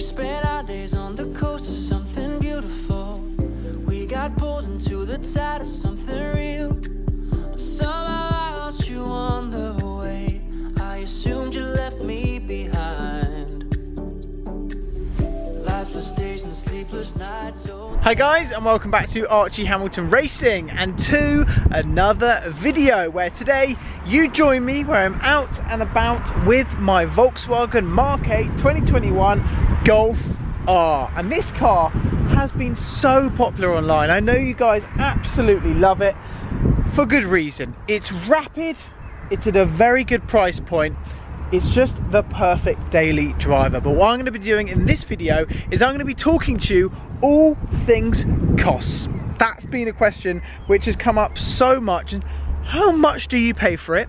spent our days on the coast of something beautiful. We got pulled into the tide of something real. But somehow I lost you on the way. I assumed you left me behind. Lifeless days and sleepless nights. Hi guys, and welcome back to Archie Hamilton Racing and to another video where today you join me where I'm out and about with my Volkswagen Mark 8 2021 Golf R. And this car has been so popular online. I know you guys absolutely love it for good reason. It's rapid, it's at a very good price point. It's just the perfect daily driver. But what I'm going to be doing in this video is I'm going to be talking to you all things costs. That's been a question which has come up so much. And how much do you pay for it?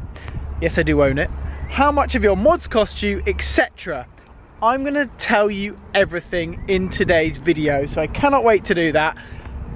Yes, I do own it. How much of your mods cost you, etc. I'm going to tell you everything in today's video, so I cannot wait to do that.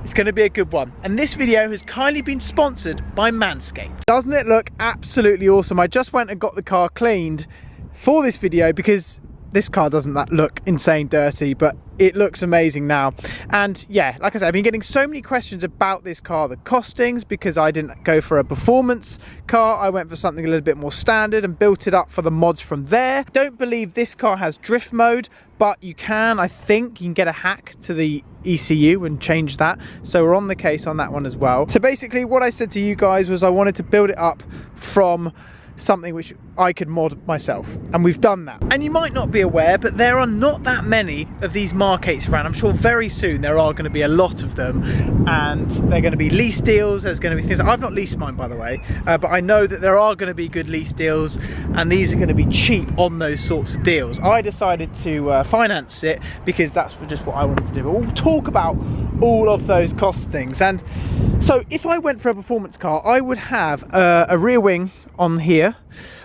It's going to be a good one. And this video has kindly been sponsored by Manscaped. Doesn't it look absolutely awesome? I just went and got the car cleaned for this video because this car doesn't look insane dirty, but it looks amazing now. And yeah, like I said, I've been getting so many questions about this car, the costings, because I didn't go for a performance car. I went for something a little bit more standard and built it up for the mods from there. Don't believe this car has drift mode, but you can, I think, you can get a hack to the ECU and change that. So we're on the case on that one as well. So basically what I said to you guys was I wanted to build it up from something which I could mod myself, and we've done that. And you might not be aware, but there are not that many of these Mark 8s around. I'm sure very soon there are going to be a lot of them, and they're going to be lease deals. There's going to be things. I've not leased mine, by the way, but I know that there are going to be good lease deals, and these are going to be cheap on those sorts of deals. I decided to finance it because that's just what I wanted to do. But we'll talk about all of those costings. And so if I went for a performance car, I would have a rear wing on here.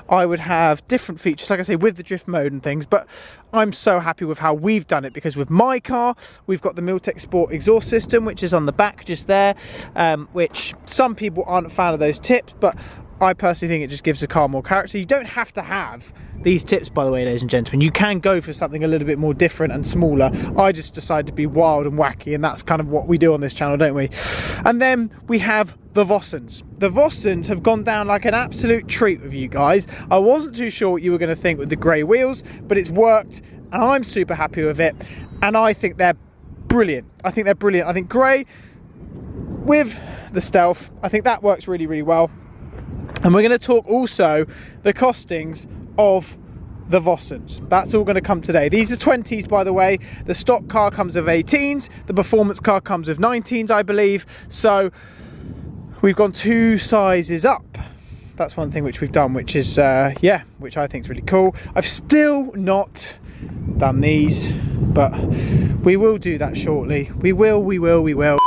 I would have different features, like I say, with the drift mode and things, but I'm so happy with how we've done it because with my car, we've got the Milltek Sport exhaust system, which is on the back just there, which some people aren't a fan of those tips, but I personally think it just gives the car more character. You don't have to have these tips, by the way, ladies and gentlemen. You can go for something a little bit more different and smaller. I just decided to be wild and wacky, and that's kind of what we do on this channel, don't we? And then we have the Vossens. The Vossens have gone down like an absolute treat with you guys. I wasn't too sure what you were going to think with the grey wheels, but it's worked, and I'm super happy with it, and I think they're brilliant. I think they're brilliant. I think grey with the Stealth, I think that works really, really well. And we're going to talk also the costings of the Vossens. That's all going to come today. These are 20s, by the way. The stock car comes with 18s. The performance car comes with 19s, I believe. So we've gone 2 sizes up. That's one thing which we've done, which is, yeah, which I think is really cool. I've still not done these, but we will do that shortly. We will.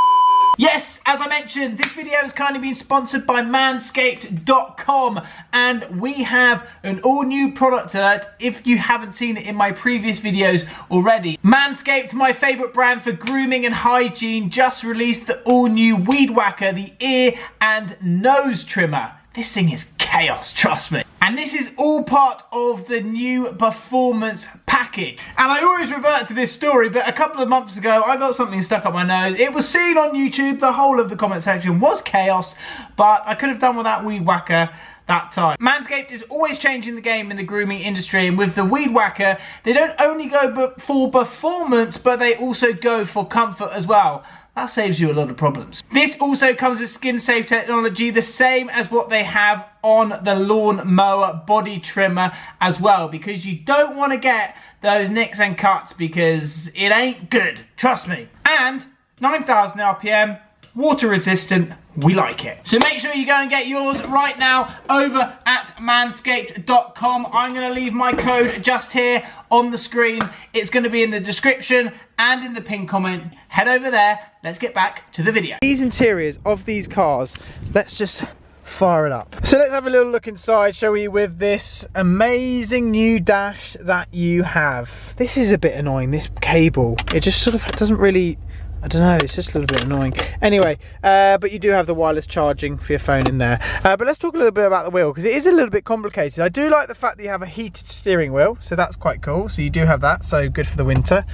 Yes, as I mentioned, this video has kindly been sponsored by Manscaped.com, and we have an all-new product alert if you haven't seen it in my previous videos already. Manscaped, my favourite brand for grooming and hygiene, just released the all-new Weed Whacker, the ear and nose trimmer. This thing is chaos, trust me. And this is all part of the new performance package. And I always revert to this story, but a couple of months ago, I got something stuck up my nose. It was seen on YouTube. The whole of the comment section was chaos, but I could have done without Weed Whacker that time. Manscaped is always changing the game in the grooming industry, and with the Weed Whacker, they don't only go for performance, but they also go for comfort as well. That saves you a lot of problems. This also comes with skin safe technology, the same as what they have on the lawn mower body trimmer as well, because you don't want to get those nicks and cuts because it ain't good, trust me. And 9,000 RPM, water resistant, we like it. So make sure you go and get yours right now over at manscaped.com. I'm going to leave my code just here on the screen. It's going to be in the description and in the pinned comment. Head over there. Let's get back to the video. These interiors of these cars, let's just fire it up. So let's have a little look inside, shall we, with this amazing new dash that you have. This is a bit annoying, this cable. It just sort of doesn't really I don't know, it's just a little bit annoying. Anyway, but you do have the wireless charging for your phone in there. But let's talk a little bit about the wheel, because it is a little bit complicated. I do like the fact that you have a heated steering wheel, so that's quite cool. So you do have that, so good for the winter.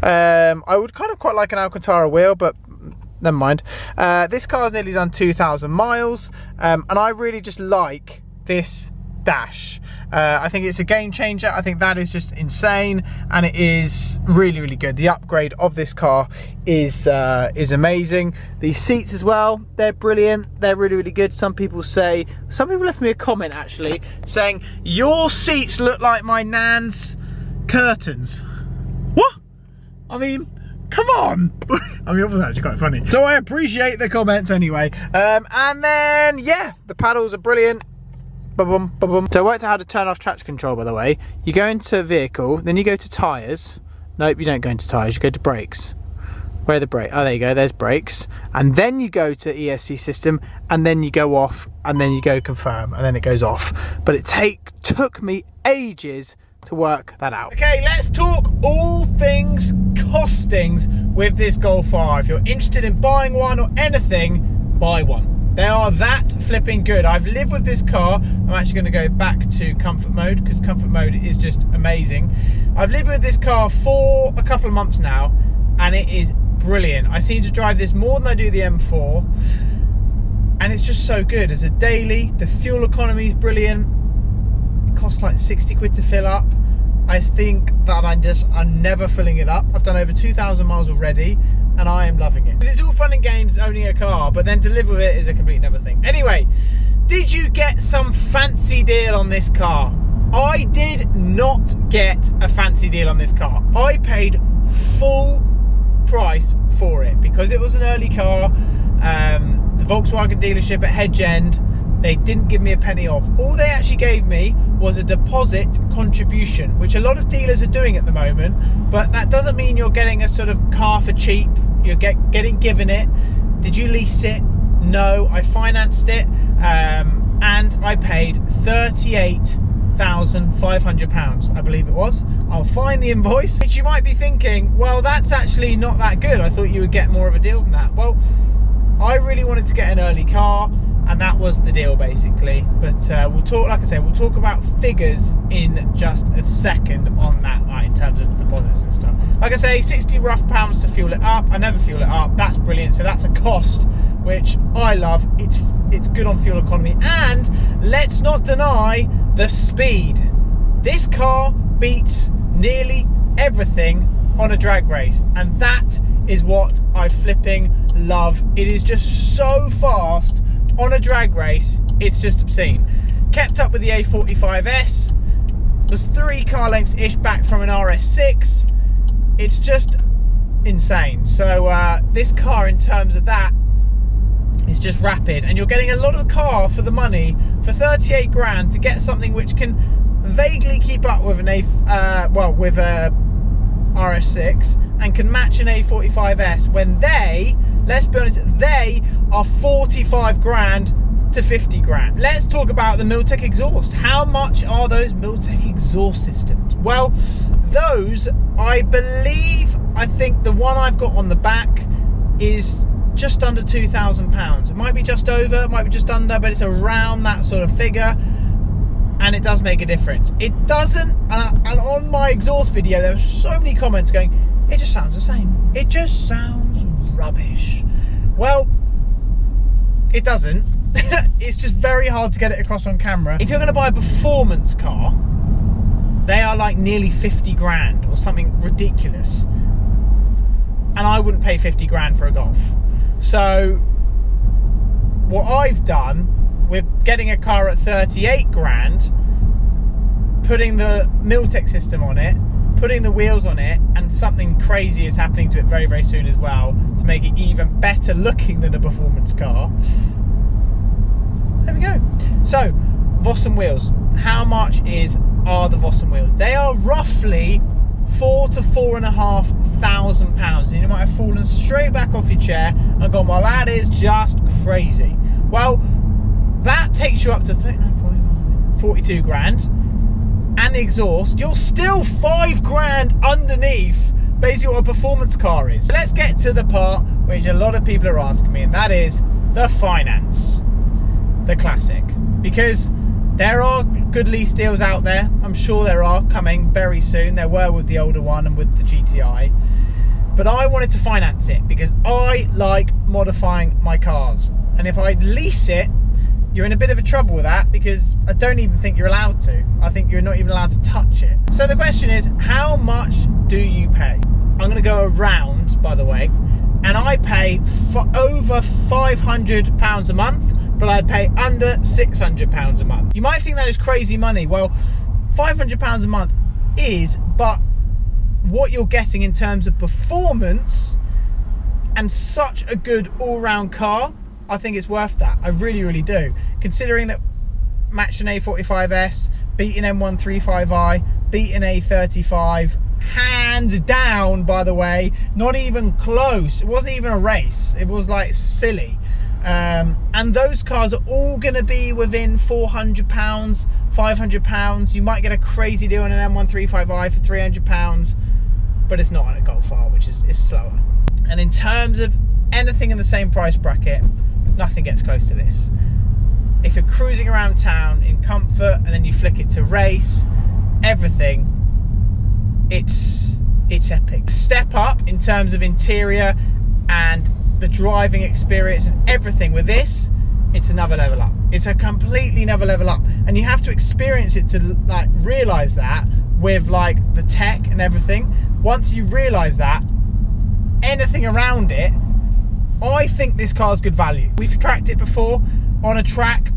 I would kind of quite like an Alcantara wheel, but never mind. This car's nearly done 2,000 miles, and I really just like this dash. I think it's a game changer. I think that is just insane, and it is really, really good. The upgrade of this car is amazing. These seats as well, they're brilliant. They're really, really good. Some people left me a comment actually saying, your seats look like my nan's curtains. What? I mean, come on. I mean, it was actually quite funny. So I appreciate the comments anyway. And then, yeah, the paddles are brilliant. Ba-boom, ba-boom. So I worked out how to turn off traction control, by the way. You go into vehicle, then you go to tyres. Nope, you don't go into tyres, you go to brakes. Where are the brakes? Oh, there you go, there's brakes. And then you go to ESC system, and then you go off, and then you go confirm, and then it goes off. But it took me ages to work that out. Okay, let's talk all things costings with this Golf R. If you're interested in buying one or anything, buy one. They are that flipping good. I've lived with this car. I'm actually going to go back to comfort mode, because comfort mode is just amazing. I've lived with this car for a couple of months now, and it is brilliant. I seem to drive this more than I do the M4, and it's just so good. As a daily, the fuel economy is brilliant. It costs like 60 quid to fill up. I think that I'm never filling it up. I've done over 2,000 miles already, and I am loving it. It's all fun and games owning a car, but then to live with it is a complete other thing. Anyway, did you get some fancy deal on this car? I did not get a fancy deal on this car. I paid full price for it because it was an early car. The Volkswagen dealership at Hedge End, they didn't give me a penny off. All they actually gave me was a deposit contribution, which a lot of dealers are doing at the moment, but that doesn't mean you're getting a sort of car for cheap. You're getting given it. Did you lease it? No, I financed it, and I paid £38,500, I believe it was. I'll find the invoice, which you might be thinking, well, that's actually not that good. I thought you would get more of a deal than that. Well, I really wanted to get an early car, and that was the deal basically. But we'll talk, like I said, we'll talk about figures in just a second on that, like in terms of deposits and stuff. Like I say, 60 rough pounds to fuel it up. I never fuel it up. That's brilliant. So that's a cost, which I love. It's good on fuel economy, and let's not deny the speed. This car beats nearly everything on a drag race, and that is what I flipping love. It is just so fast on a drag race, it's just obscene. Kept up with the A45S, was 3 car lengths ish back from an RS6. It's just insane. So this car, in terms of that, is just rapid, and you're getting a lot of car for the money. For 38 grand to get something which can vaguely keep up with an RS6 and can match an A45S, when they, let's be honest, they are 45 grand to 50 grand. Let's talk about the Milltek exhaust. How much are those Milltek exhaust systems? Well, those, I think the one I've got on the back is just under £2,000. It might be just over, it might be just under, but it's around that sort of figure, and it does make a difference. It doesn't, and on my exhaust video there were so many comments going, it just sounds the same. It just sounds rubbish. Well, it doesn't. It's just very hard to get it across on camera. If you're going to buy a performance car, they are like nearly 50 grand or something ridiculous, and I wouldn't pay 50 grand for a Golf. So what I've done with getting a car at 38 grand, putting the Milltek system on it, putting the wheels on it, and something crazy is happening to it very, very soon as well to make it even better looking than a performance car. There we go. So Vossen wheels, how much are the Vossen wheels? They are roughly £4,000 to £4,500, and you might have fallen straight back off your chair and gone, well, that is just crazy. Well, that takes you up to 42 grand, and the exhaust, you're still 5 grand underneath basically what a performance car is. So let's get to the part which a lot of people are asking me, and that is the finance, the classic. Because there are good lease deals out there. I'm sure there are coming very soon. There were with the older one and with the GTI. But I wanted to finance it because I like modifying my cars. And if I lease it, you're in a bit of a trouble with that because I don't even think you're allowed to. I think you're not even allowed to touch it. So the question is, how much do you pay? I'm going to go around, by the way, and I pay for over £500 a month, but I pay under £600 a month. You might think that is crazy money. Well, £500 a month is, but what you're getting in terms of performance and such a good all-round car, I think it's worth that. I really, really do. Considering that matching A45S, beating M135i, beating A35, hands down, by the way, not even close. It wasn't even a race. It was like silly. And those cars are all going to be within £400, £500. You might get a crazy deal on an M135i for £300, but it's not on a Golf R, which is slower. And in terms of anything in the same price bracket, nothing gets close to this. If you're cruising around town in comfort and then you flick it to race, everything, it's epic. Step up in terms of interior and the driving experience and everything with this, it's another level up. It's a completely another level up, and you have to experience it to like realize that with like the tech and everything. Once you realize that, anything around it, I think this car's good value. We've tracked it before on a track.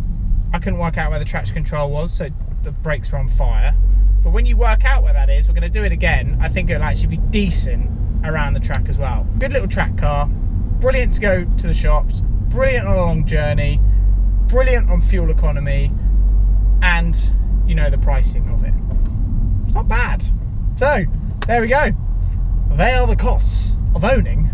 I couldn't work out where the traction control was, so the brakes were on fire. But when you work out where that is, we're going to do it again. I think it'll actually be decent around the track as well. Good little track car, brilliant to go to the shops, brilliant on a long journey, brilliant on fuel economy, and you know, the pricing of it. It's not bad. So there we go. They are the costs of owning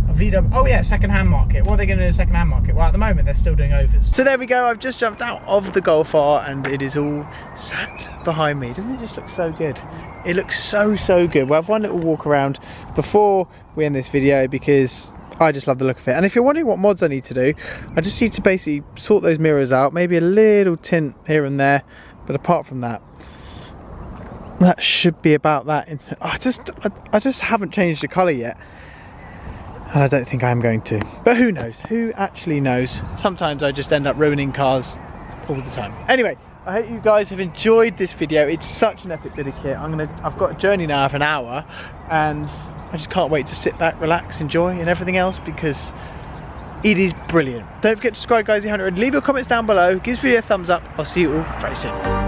a VW. Oh yeah, second-hand market. What are they going to do in the second-hand market? Well, at the moment they're still doing overs. So there we go. I've just jumped out of the Golf R and it is all sat behind me. Doesn't it just look so good? It looks so good. We'll have one little walk around before we end this video because I just love the look of it. And if you're wondering what mods I need to do, I just need to basically sort those mirrors out, maybe a little tint here and there, but apart from that, that should be about that. I just haven't changed the colour yet, and I don't think I'm going to, but who knows? Who actually knows? Sometimes I just end up ruining cars all the time. Anyway, I hope you guys have enjoyed this video. It's such an epic bit of kit. I've got a journey now of an hour, and I just can't wait to sit back, relax, enjoy, and everything else because it is brilliant. Don't forget to subscribe, guys, and leave your comments down below. Give this video a thumbs up. I'll see you all very soon.